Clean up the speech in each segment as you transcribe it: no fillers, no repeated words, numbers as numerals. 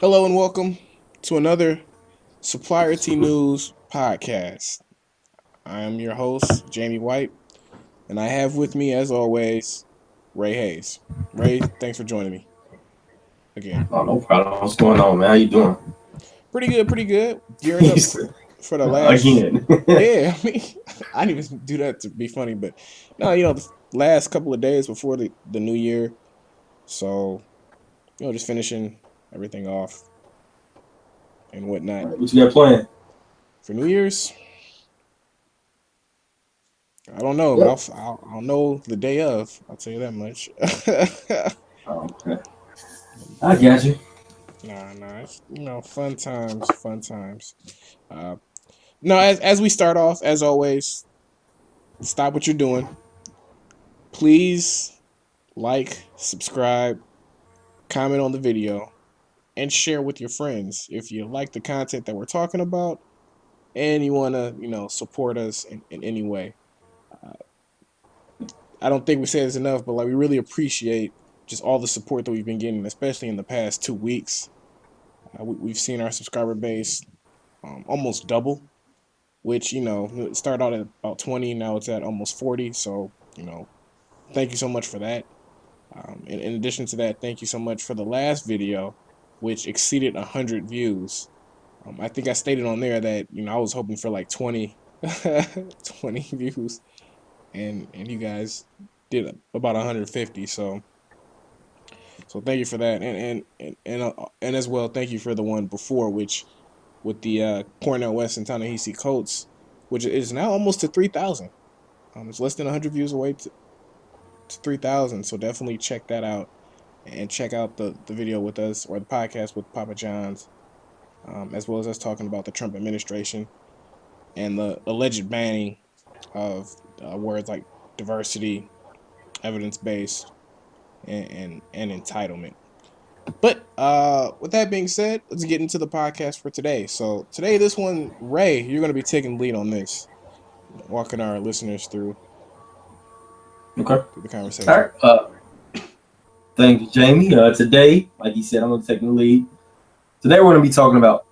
Hello and welcome to another Supplier T News podcast. I am your host, Jamie White, and I have with me, as always, Ray Hayes. Ray, thanks for joining me again. Oh, no problem. What's going on, man? How you doing? Pretty good, pretty good. Gearing up for the last. Again. Yeah, I mean, I didn't even do that to be funny, but no, the last couple of days before the new year. So, just finishing everything off and whatnot. What you got planned? For New Year's, I don't know, but Yep. I'll know the day of. I'll tell you that much. Oh, okay. I got you. Nah, it's, fun times, fun times. Uh, no, as we start off, as always, stop what you're doing. Please like, subscribe, comment on the video, and share with your friends if you like the content that we're talking about and you want to, support us in any way. Uh, I don't think we say this enough, but like we really appreciate just all the support that we've been getting, especially in the past 2 weeks. We've seen our subscriber base almost double, which it started out at about 20, now it's at almost 40. So thank you so much for that. In addition to that, thank you so much for the last video, which exceeded 100 views. I think I stated on there that I was hoping for like 20, 20 views, and you guys did about 150. So thank you for that, and as well, thank you for the one before, which with the Cornell West and Ta-Nehisi Coates, which is now almost to 3,000. It's less than 100 views away to 3,000. So definitely check that out and check out the video with us or the podcast with Papa John's, as well as us talking about the Trump administration and the alleged banning of words like diversity, evidence based, and entitlement. But with that being said, let's get into the podcast for today. So today, this one, Ray, you're going to be taking lead on this, walking our listeners Okay. through the All conversation. right. Thank you, Jamie. Today, like you said, I'm going to take the lead. Today, we're going to be talking about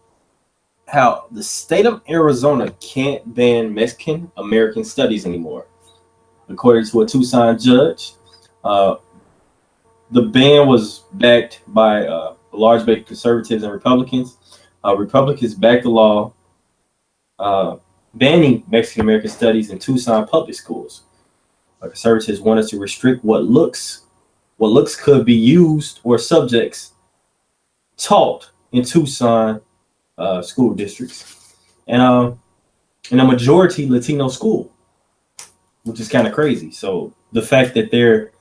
how the state of Arizona can't ban Mexican American studies anymore. According to a Tucson judge, uh, the ban was backed by a large base of conservatives and Republicans. Republicans backed the law uh, banning Mexican American studies in Tucson public schools. Conservatives wanted to restrict what looks could be used or subjects taught in Tucson school districts, and in a majority Latino school, which is kind of crazy. So the fact that they're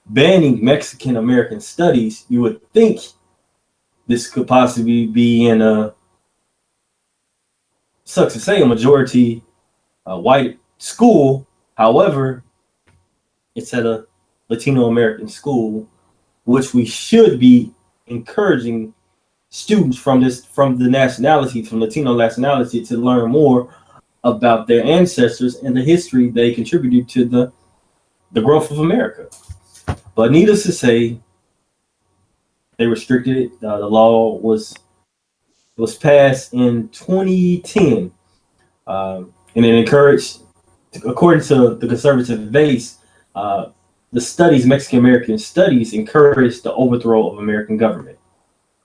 banning Mexican American studies, you would think this could possibly be in a, sucks to say, a majority white school. However, it's at a Latino American school, which we should be encouraging students from Latino nationality to learn more about their ancestors and the history they contributed to the growth of America. But needless to say, they restricted it. The law was passed in 2010, and it encouraged, according to the conservative base, uh, the studies, Mexican American studies, encouraged the overthrow of American government.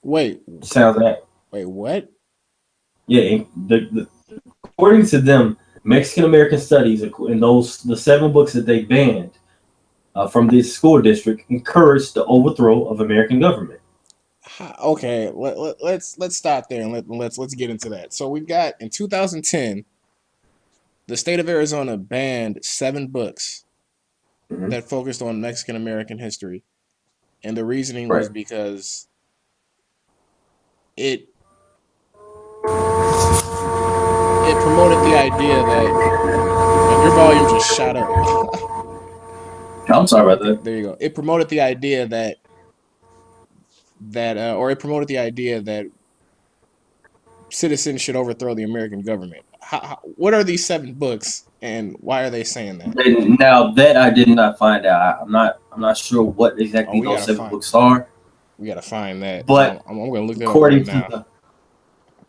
Wait, Sounds like, wait, what? yeah. According to them, Mexican American studies, in the 7 books that they banned from this school district, encouraged the overthrow of American government. Okay, let's stop there and let's get into that. So we've got in 2010, the state of Arizona banned 7 books Mm-hmm. that focused on Mexican American history, and the reasoning was Right. because it it promoted the idea that, and your volume just shot up. I'm sorry about that. There you go. It promoted the idea or it promoted the idea that citizens should overthrow the American government. What are these 7 books, and why are they saying that? Now that I did not find out, I'm not sure what Oh, exactly we those gotta seven find. books are. We gotta find that. But I'm gonna look that up right according to now. the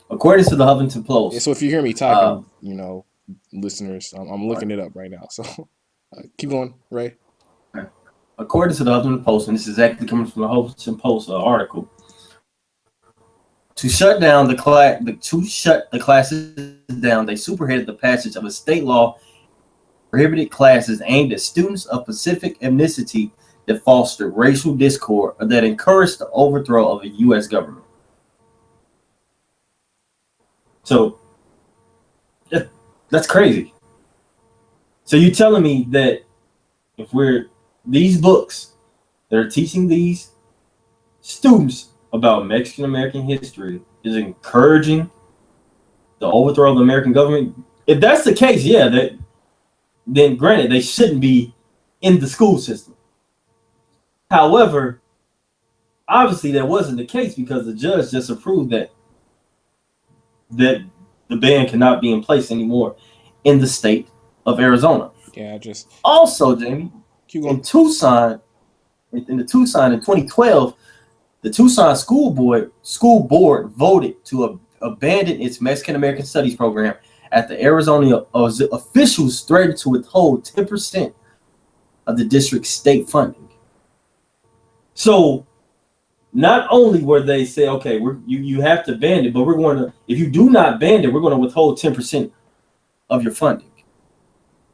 according to the Huffington Yeah, Post, so if you hear me uh, typing, listeners, I'm looking it up right now. So keep going, Ray. according to the Huffington Post, and this is exactly coming from the Huffington Post article, to shut the classes down, they superheaded the passage of a state law prohibited classes aimed at students of Pacific ethnicity that fostered racial discord or that encouraged the overthrow of the U.S. government. So that's crazy. So you're telling me that if we're these books that are teaching these students about Mexican American history is encouraging the overthrow of the American government? If that's the case, yeah, then granted they shouldn't be in the school system. However, obviously that wasn't the case because the judge just approved that the ban cannot be in place anymore in the state of Arizona. Yeah, I just Also, Jamie, keep going. in Tucson, in 2012, the Tucson school board voted to abandon its Mexican American Studies program at the Arizona officials threatened to withhold 10% of the district's state funding. So not only were they say, okay, you have to ban it, but we're going to, if you do not ban it, we're going to withhold 10% of your funding.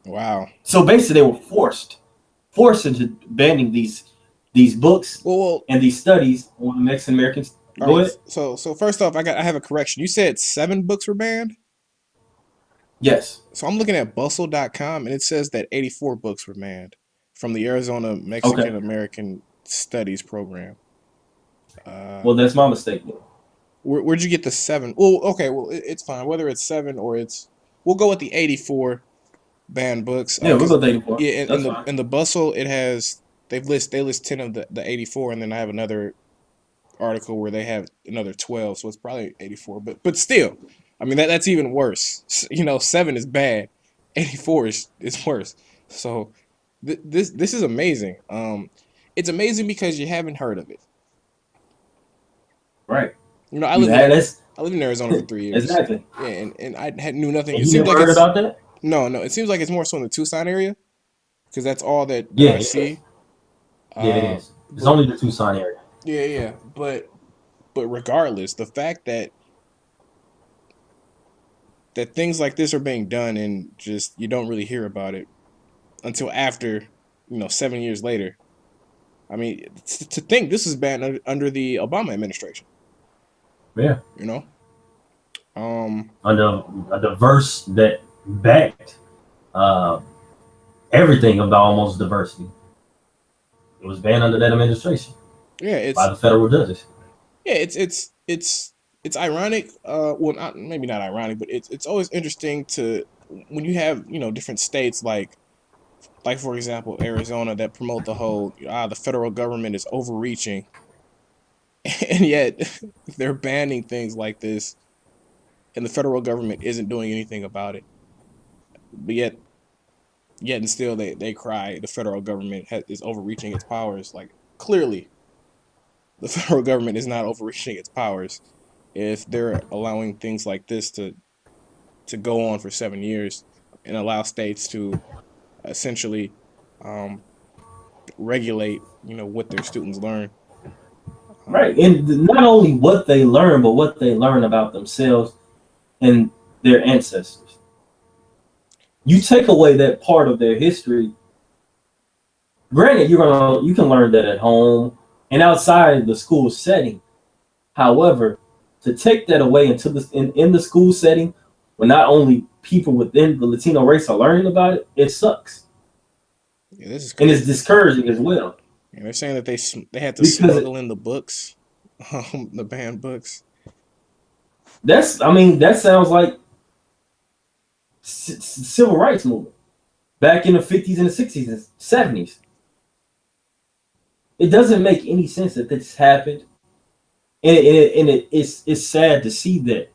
Wow. So basically, they were forced into banning these books Well, and these studies on the Mexican Americans. all Go right. ahead. So first off, I have a correction. You said 7 books were banned. Yes. So I'm looking at bustle.com and it says that 84 books were banned from the Arizona Okay. Mexican American Studies program. Well, that's my mistake. Where'd you get the 7? Well, okay, well it's fine whether it's 7 or it's. We'll go with the 84 banned books. Yeah, we'll Because go 84. yeah, That's fine. in the bustle it has they list 10 of the 84, and then I have another article where they have another 12, so it's probably 84. But still, I mean that's even worse. 7 is bad, 84 is worse. So this is amazing. It's amazing because you haven't heard of it. Right. I You lived had in this I lived in Arizona for 3 years. exactly. Yeah, and knew nothing. And It you seems never like heard it's about that? no. It seems like it's more so in the Tucson area because that's all that Yeah, I it is. see. Yeah, it Uh, is. It's but only the Tucson area. yeah. But regardless, the fact that things like this are being done and just you don't really hear about it until after 7 years later. I mean, to think this is banned under the Obama administration. Yeah. You know, um, Under a diverse that backed uh, everything about almost diversity. It was banned under that administration yeah, by the federal judges. it's ironic. Well, not maybe not ironic, but it's always interesting to when you have different states like for example Arizona that promote the whole the federal government is overreaching, and yet they're banning things like this, and the federal government isn't doing anything about it. But yet and still they cry the federal government is overreaching its powers. Like clearly, the federal government is not overreaching its powers if they're allowing things like this to go on for 7 years and allow states to essentially um, regulate what their students learn. Right. Um, And not only what they learn, but what they learn about themselves and their ancestors. You take away that part of their history. Granted, you can learn that at home and outside the school setting. However, to take that away into in the school setting, where not only people within the Latino race are learning about it, it sucks yeah, this is and it's crazy. discouraging as well And they're saying that they had to because smuggle in the books, the banned books. I mean that sounds like civil rights movement back in the 50s and the 60s and 70s. It doesn't make any sense that this happened, and it's sad to see that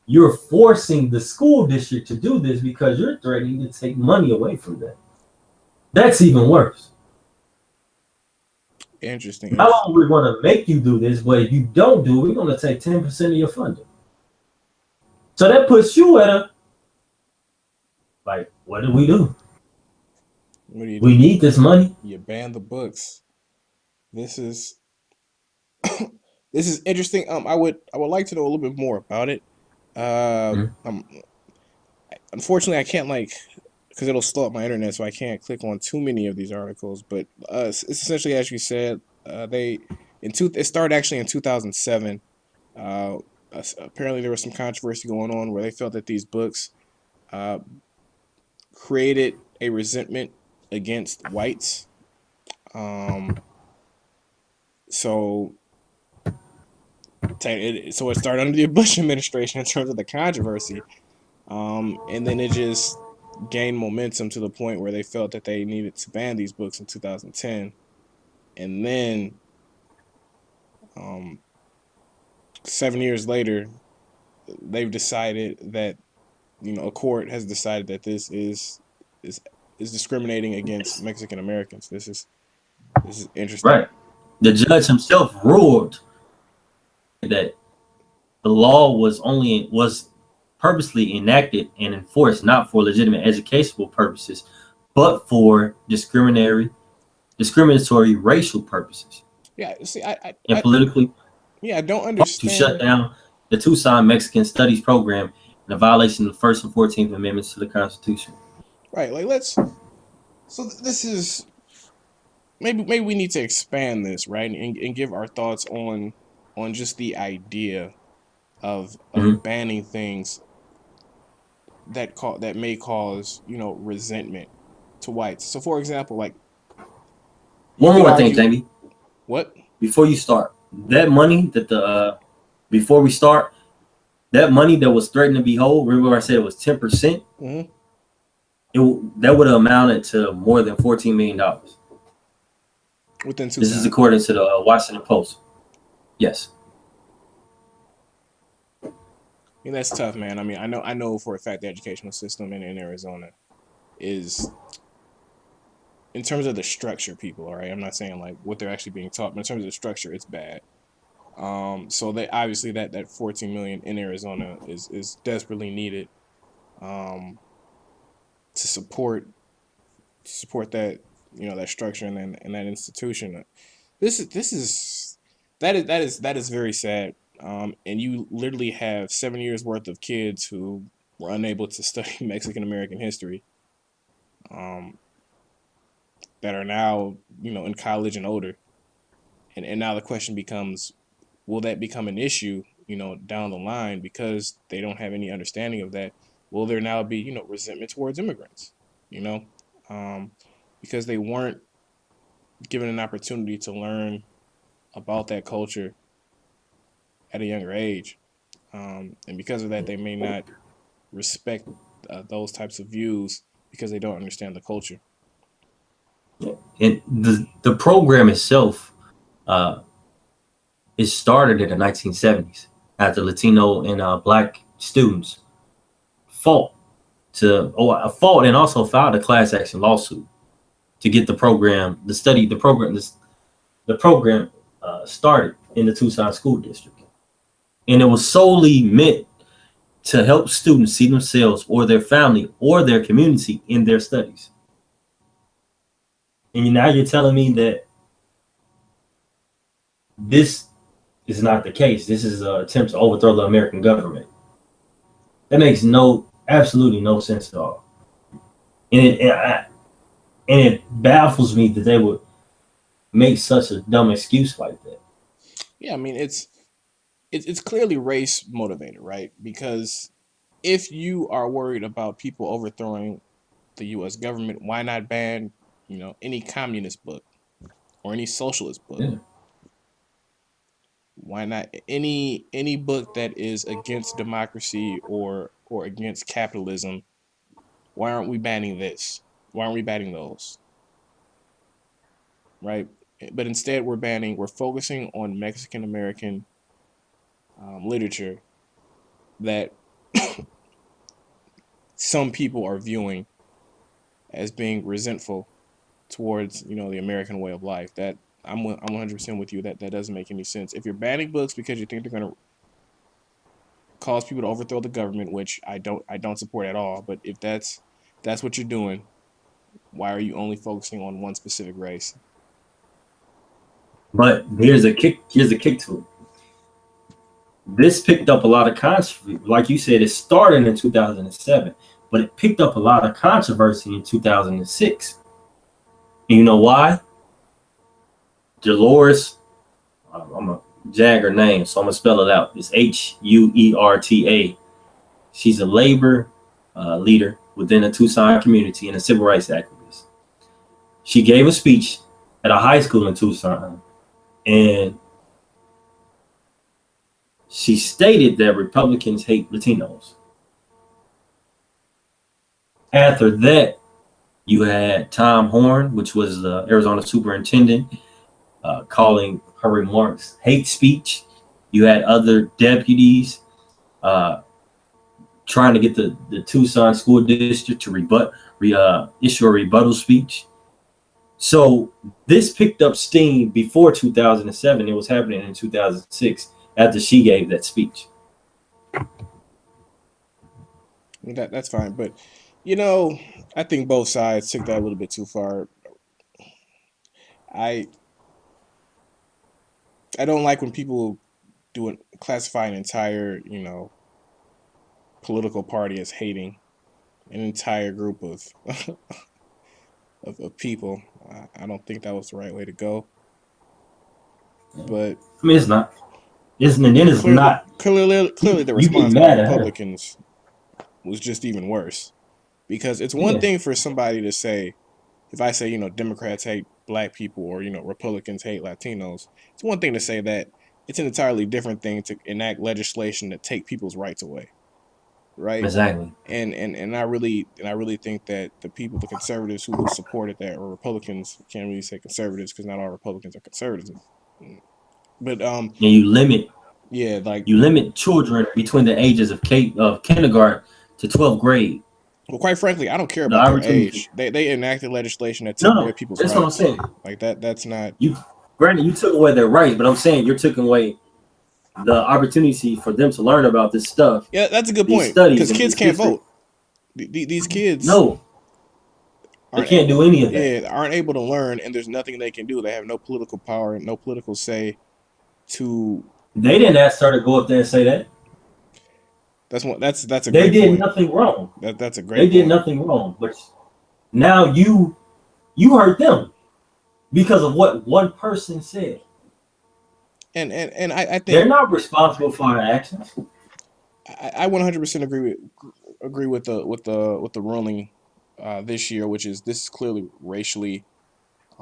you're forcing the school district to do this because you're threatening to take money away from them. That's even worse. Interesting, Not interesting. only we're going to make you do this, but if you don't do it, we're going to take 10% of your funding. So that puts you at a like, what do we do? What do you do? We need this money. You ban the books. This is this is interesting. I would like to know a little bit more about it. Uh, Mhm. um, unfortunately, I can't like because it'll slow up my internet, so I can't click on too many of these articles. But it's essentially as you said. It started actually in 2007. Uh, Apparently there was some controversy going on where they felt that these books uh, created a resentment against whites. Um, so so it started under the Bush administration in terms of the controversy, and then it just gained momentum to the point where they felt that they needed to ban these books in 2010, and then um, 7 years later, they've decided that a court has decided that is is discriminating against Mexican Americans. This is interesting. Right. The judge himself ruled that the law was purposely enacted and enforced not for legitimate educational purposes, but for discriminatory racial purposes Yeah, see, and politically yeah, I don't to shut understand. down the Tucson Mexican Studies program in a violation of the First and 14th Amendments to the Constitution. Right, like let's. So this is maybe we need to expand this, right, and give our thoughts on just the idea of Mhm. banning things that may cause resentment to whites. So, for example, like you One could more thing, argue Jamie, what? before you start, that money that the before we start, that money that was threatened to be whole, remember I said it was 10%? Hmm. That would have amounted to more than $14 million. Within This is Tucson. according to the Washington Post. Yes. I mean, that's tough, man. I mean, I know for a fact the educational system in Arizona is, in terms of the structure, people, all right. I'm not saying like what they're actually being taught, but in terms of the structure, it's bad. So they obviously that 14 million in Arizona is desperately needed um to support that that structure and that institution. This is that is very sad. And you literally have 7 years worth of kids who were unable to study Mexican American history, um, that are now in college and older, and now the question becomes, will that become an issue down the line because they don't have any understanding of that? Will there now be resentment towards immigrants? You know, um, because they weren't given an opportunity to learn about that culture at a younger age, and because of that, they may not respect those types of views because they don't understand the culture. And the program itself uh, it started in the 1970s after Latino and Black students fought fought and also filed a class action lawsuit to get the program started in the Tucson School District, and it was solely meant to help students see themselves or their family or their community in their studies. And now you're telling me that this is not the case. This is an attempt to overthrow the American government. That makes absolutely no sense at all. And it baffles me that they would make such a dumb excuse like that. Yeah, I mean it's clearly race motivated, right? Because if you are worried about people overthrowing the U.S. government, why not ban any communist book or any socialist book? Yeah. Why not any book that is against democracy or against capitalism? Why aren't we banning this? Why aren't we banning those? Right? But instead, we're focusing on Mexican American literature that some people are viewing as being resentful towards the American way of life. I'm 100% with you that that doesn't make any sense. If you're banning books because you think they're going to cause people to overthrow the government, which I don't support at all, but if that's what you're doing, why are you only focusing on one specific race? But here's a kick. Here's a kick to it. This picked up a lot of controversy. Like you said, it started in 2007, but it picked up a lot of controversy in 2006. And you know why? Dolores, I'm a Jagger name, so I'm gonna spell it out. It's Huerta. She's a labor leader within the Tucson community and a civil rights activist. She gave a speech at a high school in Tucson, and she stated that Republicans hate Latinos. After that, you had Tom Horn, which was the Arizona superintendent, calling her remarks hate speech. You had other deputies uh, trying to get the Tucson school district to issue a rebuttal speech. So this picked up steam before 2007. It was happening in 2006 after she gave that speech. That's fine, but you know, I think both sides took that a little bit too far. I I don't like when people classify an entire, political party as hating an entire group of of people. I don't think that was the right way to go. But I mean, it's not. Isn't it? Then it's clearly, not. clearly, the You get response by mad at her. Republicans was just even worse. Because it's one Yeah, thing for somebody to say, if I say, Democrats hate black people or, Republicans hate Latinos, it's one thing to say that. It's an entirely different thing to enact legislation to take people's rights away, right? exactly. And I really think that the people, the conservatives who supported that, or Republicans, can't really say conservatives because not all Republicans are conservatives. But And yeah, like, you limit children between the ages of kindergarten to 12th grade. well, quite frankly, I don't care The about their opportunity. age. They enacted legislation that No, took away no, people's that's what I'm rights. saying. Like that. That's not. You, granted, you took away their rights, but I'm saying you're taking away the opportunity for them to learn about this stuff, Yeah, that's a good these point studies, because and kids this can't history. vote. These kids No, they aren't can't able. do any of that. Yeah, aren't able to learn, and there's nothing they can do. They have no political power and no political say to. They didn't ask her to go up there and say that. That's a They great did point. nothing wrong. That's a They great did point. nothing wrong. But now you hurt them because of what one person said. And I They're think not responsible for our actions. I 100% agree with the ruling this year, which is this is clearly racially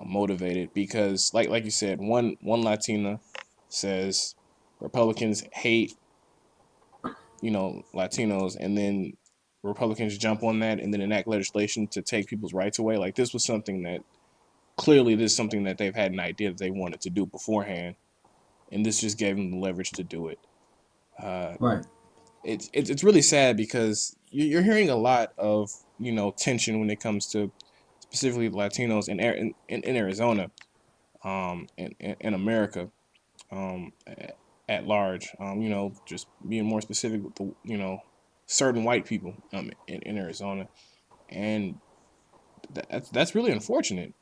motivated because like you said, one Latina says Republicans hate Latinos, and then Republicans jump on that and then enact legislation to take people's rights away. Like this was something that clearly this is something that they've had an idea that they wanted to do beforehand, and this just gave them the leverage to do it. Uh, Right. it's really sad because you're hearing a lot of tension when it comes to specifically Latinos in Arizona, in America, um, at large. Just being more specific with the certain white people in Arizona, and that's really unfortunate.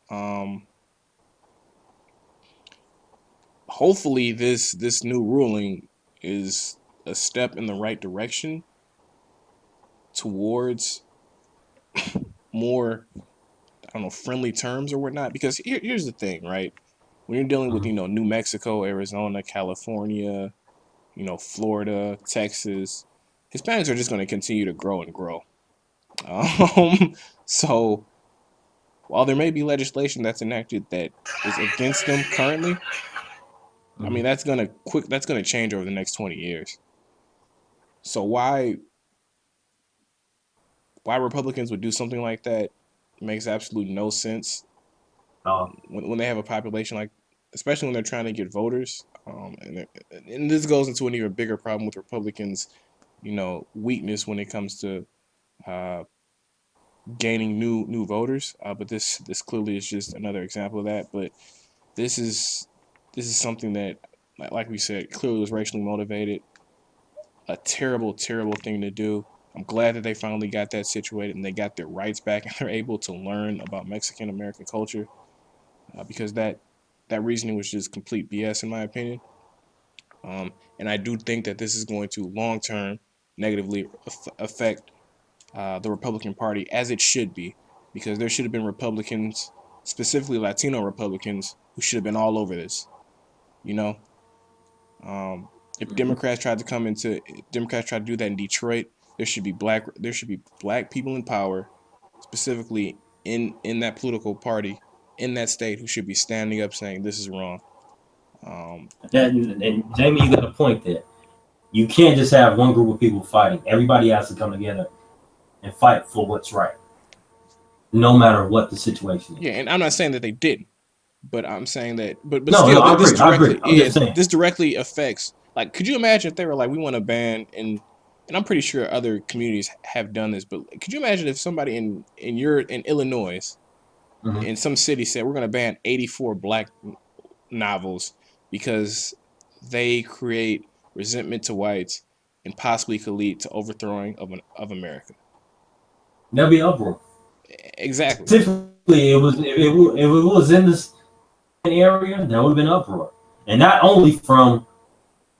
Hopefully, this new ruling is a step in the right direction towards more, I don't know, friendly terms or whatnot. Because here's the thing, right? When you're dealing with Mhm. New Mexico, Arizona, California, Florida, Texas, Hispanics are just going to continue to grow and grow. So while there may be legislation that's enacted that is against them currently, I mean Mhm. that's gonna change over the next 20 years. So why Republicans would do something like that makes absolute no sense Uh, when they have a population like, especially when they're trying to get voters. And this goes into an even bigger problem with Republicans, weakness when it comes to uh, gaining new voters. But this clearly is just another example of that. But This is something that, like we said, clearly was racially motivated. A terrible, terrible thing to do. I'm glad that they finally got that situated and they got their rights back and they're able to learn about Mexican American culture, because that reasoning was just complete BS in my opinion. And I do think that this is going to long term negatively affect the Republican Party, as it should be, because there should have been Republicans, specifically Latino Republicans, who should have been all over this. You know, if Mhm. Democrats tried to do that in Detroit, there should be black people in power, specifically in that political party in that state, who should be standing up saying this is wrong. That, and Jamie, you got a point there. You can't just have one group of people fighting. Everybody has to come together and fight for what's right, no matter what the situation Yeah, is. and I'm not saying that they didn't, but I'm saying that, but No, still, no, I this agree. I directly, agree. I'm yeah, just saying. this directly affects. Like, could you imagine if they were like, we want to ban, and I'm pretty sure other communities have done this, but could you imagine if somebody in Illinois Mhm. in some city said we're going to ban 84 black novels because they create resentment to whites and possibly could lead to overthrowing of America. There'll be uproar. Exactly. Typically, if it was in this area, there would have been uproar, and not only from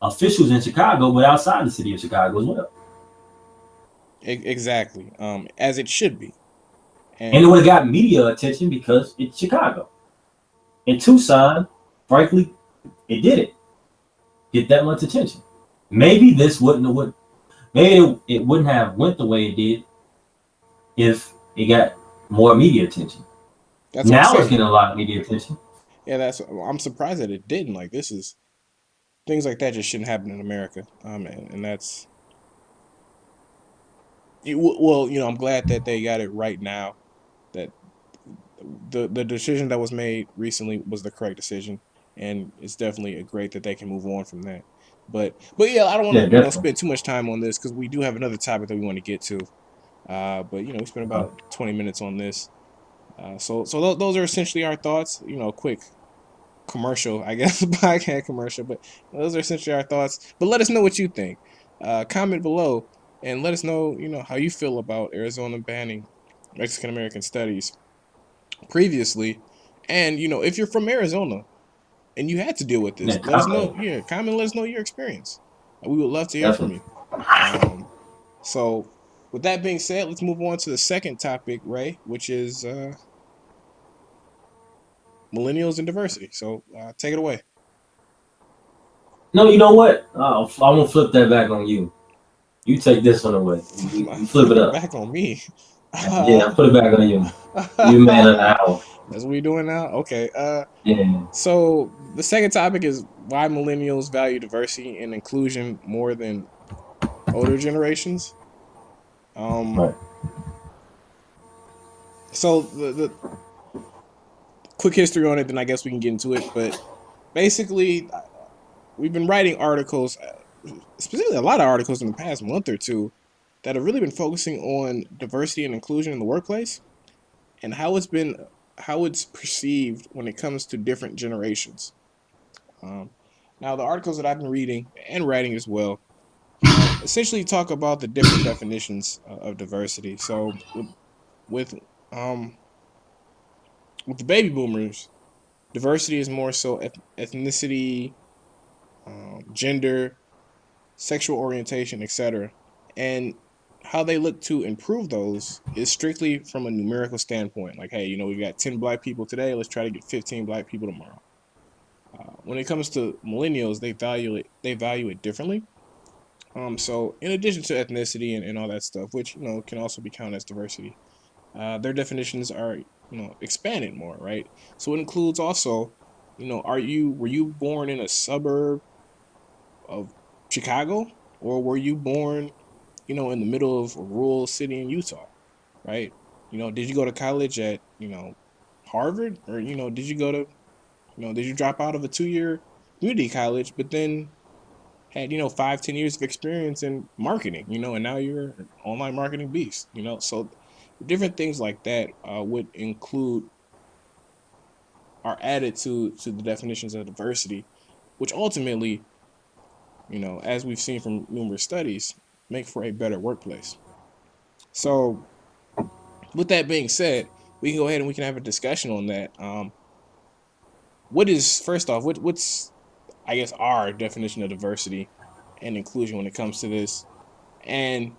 officials in Chicago, but outside the city of Chicago as well. Exactly. As it should be. And it And would have got media attention because it's Chicago. In Tucson, frankly, it didn't get that much attention. Maybe this wouldn't have would maybe it wouldn't have went the way it did if it got more media attention. that's what I'm Now it's saying. getting a lot of media attention. Yeah, I'm surprised that it didn't. Like, this is things like that just shouldn't happen in America. And that's well, I'm glad that they got it right now. That the decision that was made recently was the correct decision, and it's definitely a great that they can move on from that. But yeah, I don't want Yeah, to definitely. spend too much time on this because we do have another topic that we want to get to. But we spent Uh, about 20 minutes on this. So those are essentially our thoughts. Quick commercial, I guess, podcast commercial. But those are essentially our thoughts. But let us know what you think. Comment below and let us know, how you feel about Arizona banning Mexican American studies previously. And if you're from Arizona and you had to deal with yeah, this, let us know. comment. Yeah, comment. Let us know your experience. We would love to hear from Definitely. you. Um, so with that being said, let's move on to the second topic, Ray, which is millennials and diversity. So take it away. No, you know what? I'm gonna flip that back on you. You take this one away. You flip it Flip it up. back on me. Yeah, Uh, I put it back on you. You man of the that's hour. what we doing now. Okay. Yeah, So the second topic is why millennials value diversity and inclusion more than older generations. Um. right. So the quick history on it, then I guess we can get into it. But basically, we've been writing articles, specifically a lot of articles in the past month or two, that have really been focusing on diversity and inclusion in the workplace and how it's perceived when it comes to different generations. Um, Now, the articles that I've been reading and writing as well, essentially talk about the different definitions of diversity. So with um, with the baby boomers, diversity is more so ethnicity, gender, sexual orientation, etc. And how they look to improve those is strictly from a numerical standpoint. Like, hey, we've got 10 black people today. Let's try to get 15 black people tomorrow. When it comes to millennials, they value it differently. So in addition to ethnicity and all that stuff, which can also be counted as diversity, their definitions are expanded more, right? So it includes also, were you born in a suburb of Chicago, or were you born in the middle of a rural city in Utah, right? Did you go to college at Harvard, or did you go to did you drop out of a 2-year community college, but then had 5-10 years of experience in marketing, and now you're an online marketing beast, so different things like that would include are added to the definitions of diversity, which ultimately, as we've seen from numerous studies, make for a better workplace. So, with that being said, we can go ahead and we can have a discussion on that. What is first off, what's I guess our definition of diversity and inclusion when it comes to this, and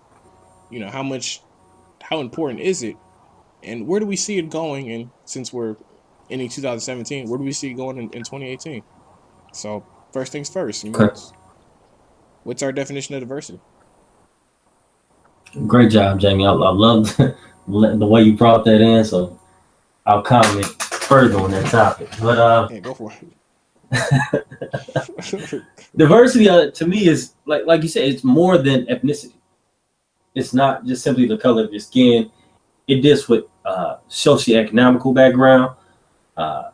how important is it, and where do we see it going? And since we're ending 2017, where do we see it going in 2018? So first things first, Okay. what's our definition of diversity? Great job, Jamie. I love the way you brought that in. So I'll comment further on that topic. But Yeah, go for it. diversity to me is like you said, it's more than ethnicity. It's not just simply the color of your skin. It deals with socioeconomical background, uh,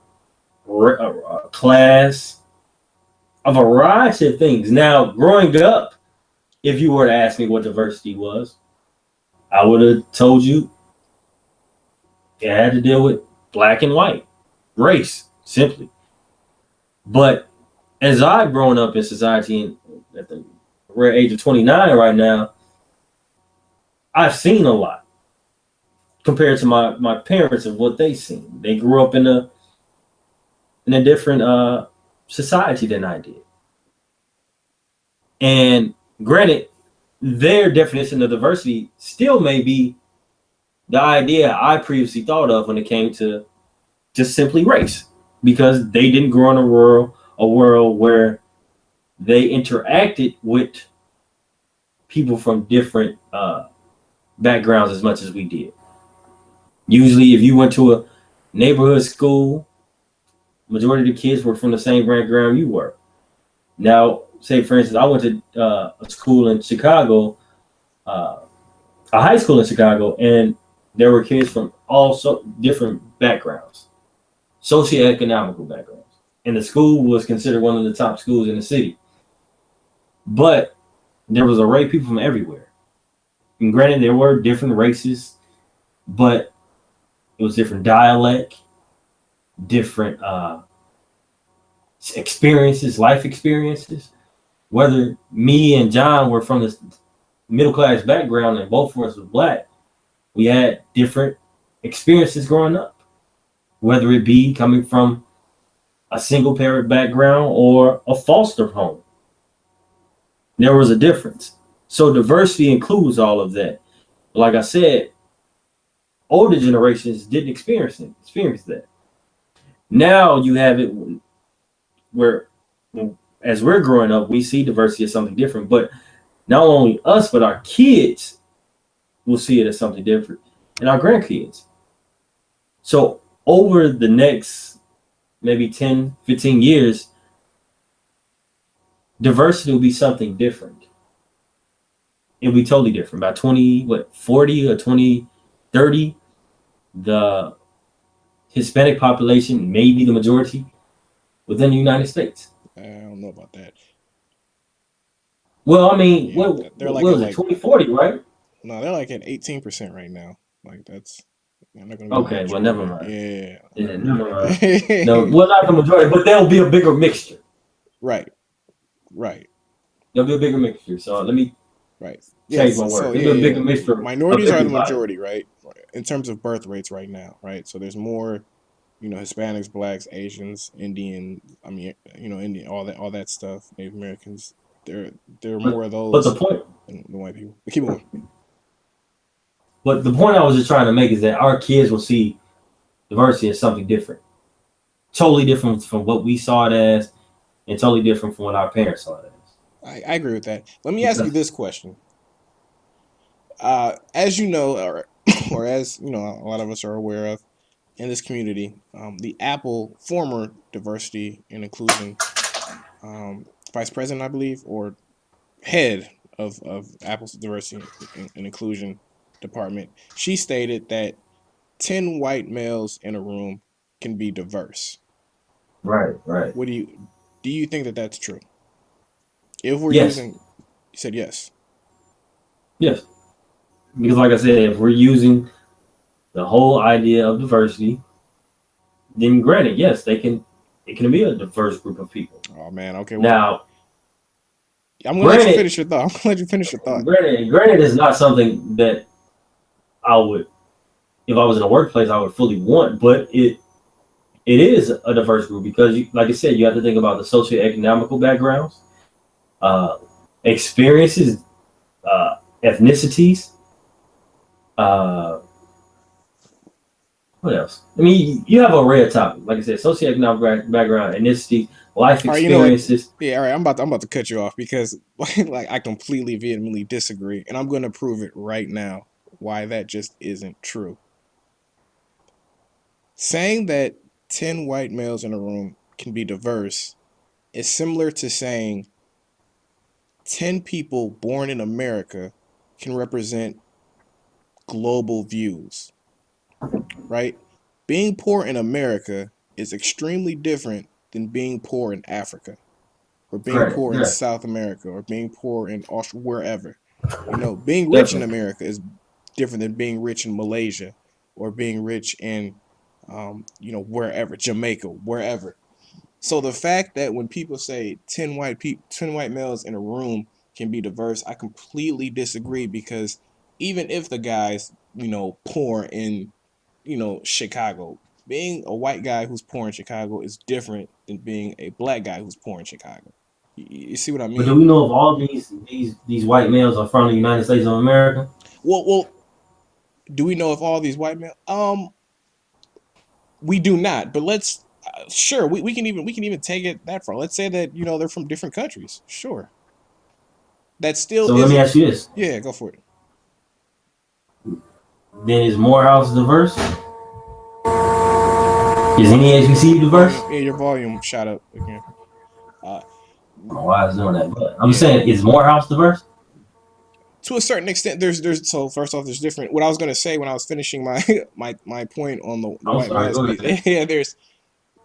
class, a variety of things. Now, growing up, if you were to ask me what diversity was, I would have told you it had to deal with black and white, race, simply. But as I've grown up in society and at the rare age of 29 right now, I've seen a lot compared to my parents of what they've seen. They grew up in a different society than I did. And granted, their definition of diversity still may be the idea I previously thought of when it came to just simply race, because they didn't grow in a world where they interacted with people from different backgrounds as much as we did. Usually, if you went to a neighborhood school, majority of the kids were from the same background you were. Now, say for instance, I went to a school in Chicago, uh, a high school in Chicago, and there were kids from all different backgrounds, socioeconomical backgrounds, and the school was considered one of the top schools in the city. But there was array of people from everywhere. And granted, there were different races, but it was different dialect, different experiences, life experiences. Whether me and John were from this middle class background and both of us were black, we had different experiences growing up. Whether it be coming from a single parent background or a foster home, there was a difference. So diversity includes all of that. Like I said, older generations didn't experience that. Now you have it where, as we're growing up, we see diversity as something different. But not only us, but our kids will see it as something different, and our grandkids. So over the next maybe 10, 15 years, diversity will be something different. It'll be totally different. By 40 or 2030, the Hispanic population may be the majority within the United States. I don't know about that. Well, I mean, Yeah, they're what like at was it? 2040, right? no, they're like at 18% right now. Like they're not gonna be the Okay, well, never majority. mind. Yeah. Yeah, never mind. No, well, not the majority, but there'll be a bigger mixture. Right. Right. There'll be a bigger mixture. So let me Right. change Yes. my So word. yeah, There'll be a yeah. bigger mixture of Minorities are the everybody. majority, right? In terms of birth rates right now, right? So there's more, Hispanics, blacks, Asians, Indian. I mean, Indian, all that stuff. Native Americans. There are But more of but the those point than white people. But keep on. but the point I was just trying to make is that our kids will see diversity as something different. Totally different from what we saw it as, and totally different from what our parents saw it as. I agree with that. Let me ask you Because this question. As you know, or as a lot of us are aware of in this community, the Apple former diversity and inclusion vice president, I believe, or head of Apple's diversity and inclusion department, she stated that 10 white males in a room can be diverse. right, right. What do you think that that's true? If we're Yes, using, you said yes. yes. Because like I said, if we're using the whole idea of diversity, then granted, yes, they can. It can be a diverse group of people. Oh man, okay. Well, Now, I'm gonna let you granted, finish your thought. I'm gonna let you finish your thought. granted is not something that I would, if I was in a workplace, I would fully want. But it is a diverse group because, you, like I said, you have to think about the socioeconomical backgrounds, uh, experiences, ethnicities. Uh, what else? I mean, you have a array of topics. Like I said, socioeconomic background, ethnicity, life All right, you know what? experiences. Yeah, all right. I'm about to cut you off because like I completely vehemently disagree, and I'm gonna prove it right now why that just isn't true. Saying that 10 white males in a room can be diverse is similar to saying 10 people born in America can represent global views, right? Being poor in America is extremely different than being poor in Africa or being Granted, poor in yeah, South America or being poor in Australia, wherever. You know, being rich in definitely. America is different than being rich in Malaysia or being rich in, wherever, Jamaica, wherever. So the fact that when people say 10 white males in a room can be diverse, I completely disagree because even if the guy's, poor in, Chicago, being a white guy who's poor in Chicago is different than being a black guy who's poor in Chicago. You see what I But do mean? we know if all these white males are from the United States of America? Well, do we know if all these white males? We do not. But let's sure we can even take it that far. Let's say that they're from different countries. Sure, that still So let me isn't. ask you this: Yeah, go for it. then is Morehouse diverse? Is any HBCU diverse? Yeah, your volume shot up again. Uh, I don't know why it's doing that, but I'm yeah, saying, is Morehouse diverse? to a certain extent, there's so first off, there's different. What I was gonna say when I was finishing my my point on the I'm white sorry, males go piece. ahead. Yeah, there's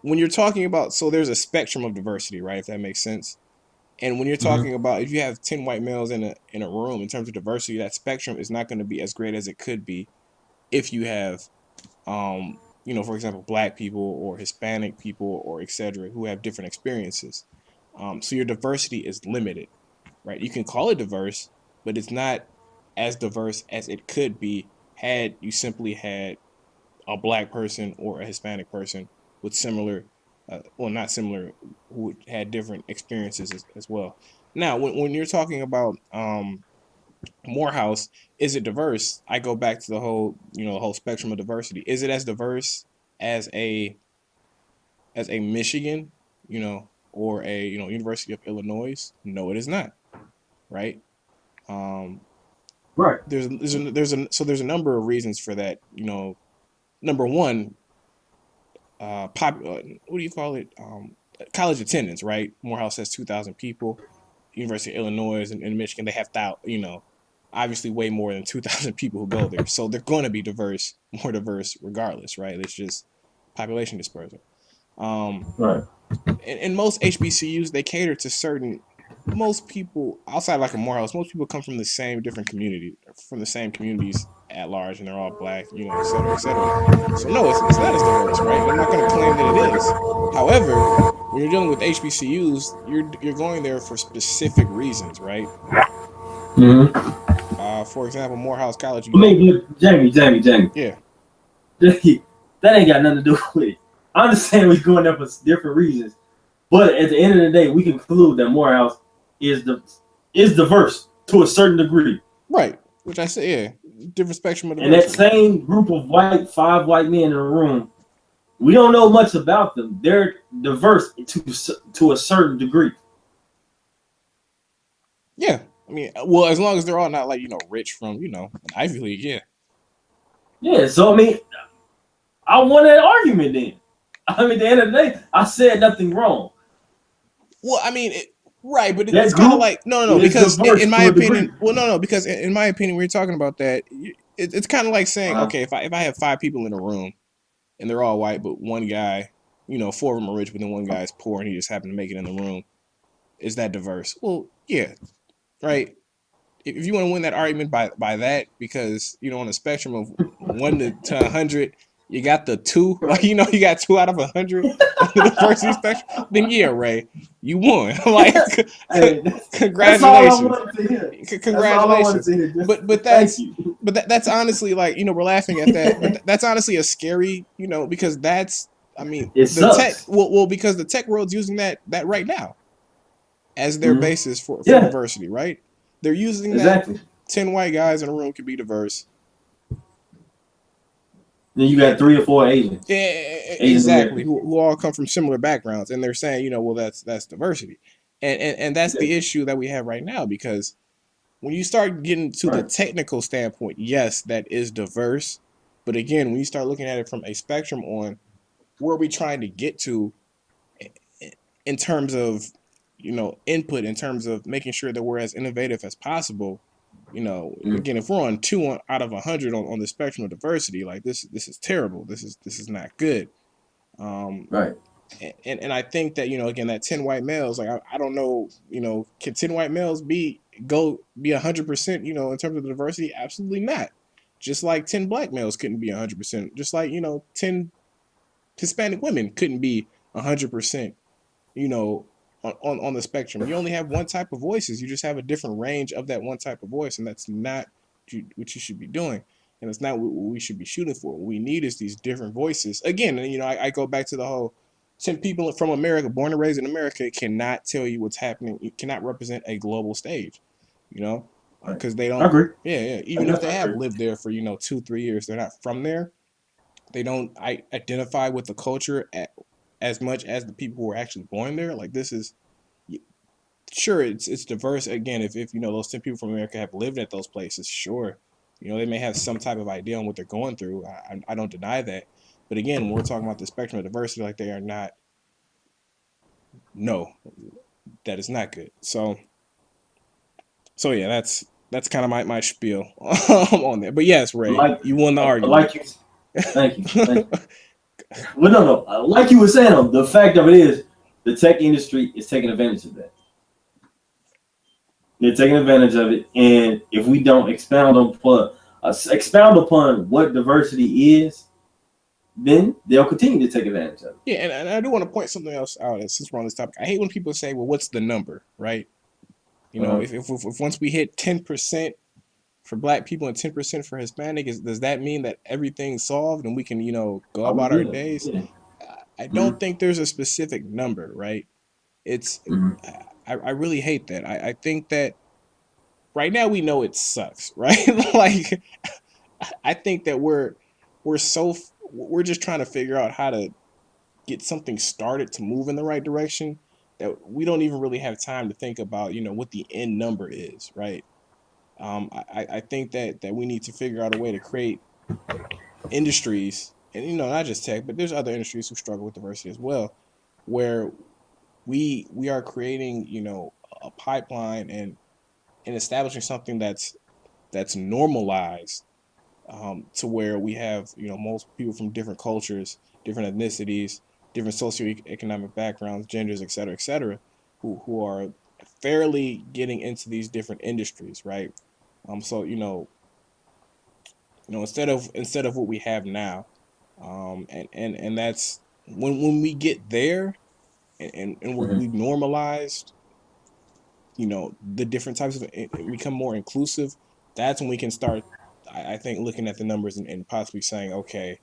when you're talking about there's a spectrum of diversity, right? If that makes sense. And when you're Mm-hmm. talking about if you have 10 white males in a room in terms of diversity, that spectrum is not going to be as great as it could be if you have for example, black people or Hispanic people or etc. who have different experiences. So your diversity is limited, right? You can call it diverse, but it's not as diverse as it could be had you simply had a black person or a Hispanic person with similar, well, not similar, who had different experiences as well. Now, when you're talking about Morehouse, is it diverse? I go back to the whole spectrum of diversity. Is it as diverse as a Michigan, or a University of Illinois? No, it is not. Right. Um, Right. there's a number of reasons for that. Number one, what do you call it? College attendance, right? Morehouse has 2,000 people. University of Illinois and Michigan, they have obviously way more than 2,000 people who go there. So they're going to be diverse, more diverse regardless, right? It's just population dispersion. Um, Right. and most HBCUs, they cater to certain, most people outside like a Morehouse, most people come from the same different community, from the same communities at large, and they're all black, et cetera, et cetera. So no, it's not as diverse, right? And I'm not going to claim that it is. However, when you're dealing with HBCUs, you're going there for specific reasons, right? Mm-hmm. For example, Morehouse College, you I go. mean, but Jamie, Yeah, that ain't got nothing to do with it. I understand we're going there for different reasons, but at the end of the day, we conclude that Morehouse is the is diverse to a certain degree. right. Which I say, yeah, different spectrum of And that diversity. same group of five white men in a room, we don't know much about them. They're diverse to a certain degree. Yeah, I mean, well, as long as they're all not like rich from an Ivy League, yeah. Yeah, so I mean, I won that argument then. I mean, at the end of the day, I said nothing wrong. Well, I mean, right, but it's That kind of group like no, is because diverse in my to a degree. opinion, well, no, because in my opinion, when you're talking about that, it's kind of like saying, Uh-huh. okay, if I have five people in a room and they're all white, but one guy, four of them are rich, but then one guy's poor and he just happened to make it in the room, is that diverse? Well, yeah, right. If you want to win that argument by that, because on a spectrum of 1 to 100, you got the two, like you know, you got 2 out of 100 on the diversity spectrum. Then yeah, Ray, you won. Like, Hey, that's all I congratulations, wanted to hear. That's all I wanted congratulations. to hear. Just But thank that's you. that's honestly like you know we're laughing at that, but that's honestly a scary you know because that's I mean It the tech sucks. well because the tech world's using that right now as their Mhm. basis for Yeah, diversity, right? They're using that exactly. 10 white guys in a room can be diverse. Then you got 3 or 4 Asians, Asian Exactly, Americans. who all come from similar backgrounds, and they're saying, you know, well, that's diversity, and that's Yeah, the issue that we have right now because when you start getting to the right. technical standpoint, yes, that is diverse, but again, when you start looking at it from a spectrum on where are we trying to get to in terms of you know input in terms of making sure that we're as innovative as possible you know Mm, again if we're on out of 100 on the spectrum of diversity like this is terrible this is not good um right. and I think that you know again that 10 white males like I don't know you know can 10 white males be 100% you know in terms of the diversity absolutely not just like 10 black males couldn't be 100% just like you know 10 Hispanic women couldn't be 100% you know, on the spectrum. You only have one type of voices. You just have a different range of that one type of voice, and that's not what you should be doing, and it's not what we should be shooting for. What we need is these different voices. Again, you know, I go back to the whole 10 people from America, born and raised in America, cannot tell you what's happening. It cannot represent a global stage, you know, Right. because they I don't. agree. Yeah, yeah. I Even if they definitely have agree. lived there for you know 2 3 years, they're not from there. They don't identify with the culture as much as the people who are actually born there. Like this is sure it's diverse again if you know those 10 people from America have lived at those places sure you know they may have some type of idea on what they're going through I don't deny that but again when we're talking about the spectrum of diversity like they are not no that is not good so yeah that's kind of my spiel on there but yes Ray Like, you won the argument like you. Thank you. Thank you. Well, no, no. Like you were saying, the fact of it is, the tech industry is taking advantage of that. They're taking advantage of it, and if we don't expound upon what diversity is, then they'll continue to take advantage of it. yeah and I do want to point something else out since we're on this topic I hate when people say well what's the number right you know Uh, if once we hit 10% for black people and 10% for Hispanic does that mean that everything's solved and we can, you know, go are we about our good? days? Yeah. I Mm-hmm. don't think there's a specific number, right? It's Mm-hmm. I really hate that. I think that right now we know it sucks, right? Like I think that we're just trying to figure out how to get something started to move in the right direction that we don't even really have time to think about, you know, what the end number is, right? I think that we need to figure out a way to create industries, and you know, not just tech, but there's other industries who struggle with diversity as well, where we are creating, you know, a pipeline and establishing something that's normalized to where we have, you know, multiple people from different cultures, different ethnicities, different socioeconomic backgrounds, genders, et cetera, who are fairly getting into these different industries, right? So instead of what we have now, and that's when we get there and Mm-hmm. we've normalized, you know, the different types of and become more inclusive. That's when we can start. I think looking at the numbers and possibly saying, okay,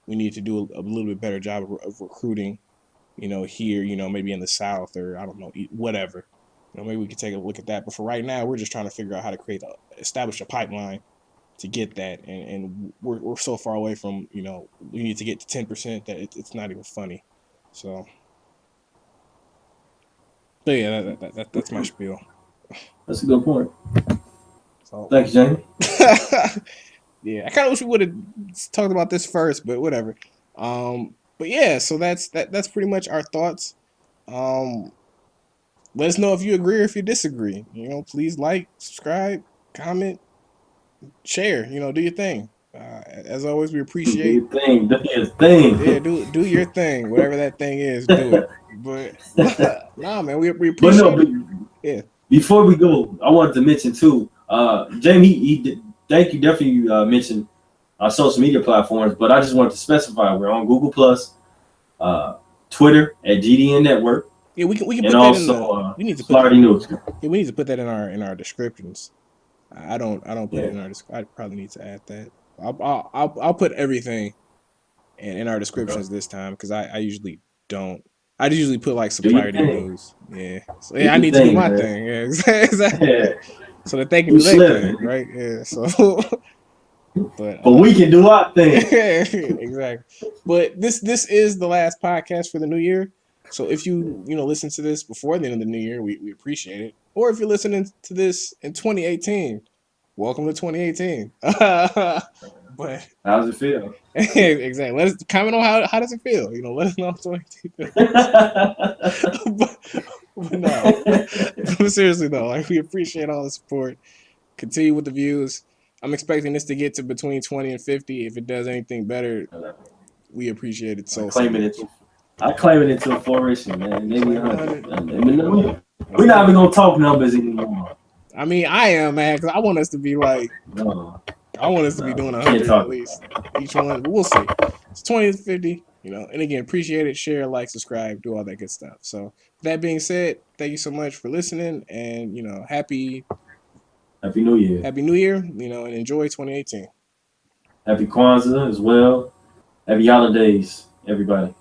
we need to do a little bit better job of recruiting. You know, here, you know, maybe in the South or I don't know, whatever. You know, maybe we could take a look at that. But for right now, we're just trying to figure out how to establish a pipeline to get that, and we're so far away from you know we need to get to 10% that it's not even funny. So, but yeah, that's my spiel. That's a good point. So, Thanks, Jamie. yeah, I kind of wish we would have talked about this first, but whatever. But yeah, so that's pretty much our thoughts. Um, Let us know if you agree or if you disagree. You know, please like, subscribe, comment, share. You know, do your thing. As always, we Do appreciate. your thing. Do your Yeah, thing. do your thing, whatever that thing is, do it. But nah, man, we But no, appreciate it. Yeah, before we go, I wanted to mention too. Jamie, thank you. Definitely mentioned. our social media platforms, but I just wanted to specify we're on Google Plus, Twitter at GDN Network, Yeah, we can and put that in also the. We need to put that. Florida News. Yeah, we need to put that in our descriptions. I don't put it Yeah. in our. I probably need to add that. I'll put everything in our Okay. descriptions this time because I usually don't. I usually put like Do your supplier thing. news. Yeah. So Do yeah, I your need to do thing, my man. thing. Yeah, exactly. Yeah. So that they can You do their thing, slipping, right? Yeah. So, but but we can do our thing. exactly. But this is the last podcast for the new year. So if you listen to this before the end of the new year, we appreciate it. Or if you're listening to this in 2018, welcome to 2018. But How's it feel? exactly. Let us comment on how does it feel. Let us know how 2018 feels. but, but no, but seriously though, like we appreciate all the support. Continue with the views. I'm expecting this to get to between 20 and 50. If it does anything better, we appreciate it I so claim it much. into I claim it into fruition, man. You Maybe claim 100. 100. We're Let's not do even it. gonna talk numbers anymore. I mean, I am, man, because I want us to be like, No, I want us to be no, doing we can't 100 at talk least about each one, but we'll see. It's 20 to 50, and again, appreciate it. Share, like, subscribe, do all that good stuff. So, with that being said, thank you so much for listening, and Happy New Year. happy New Year, and enjoy 2018. Happy Kwanzaa as well. Happy holidays, everybody.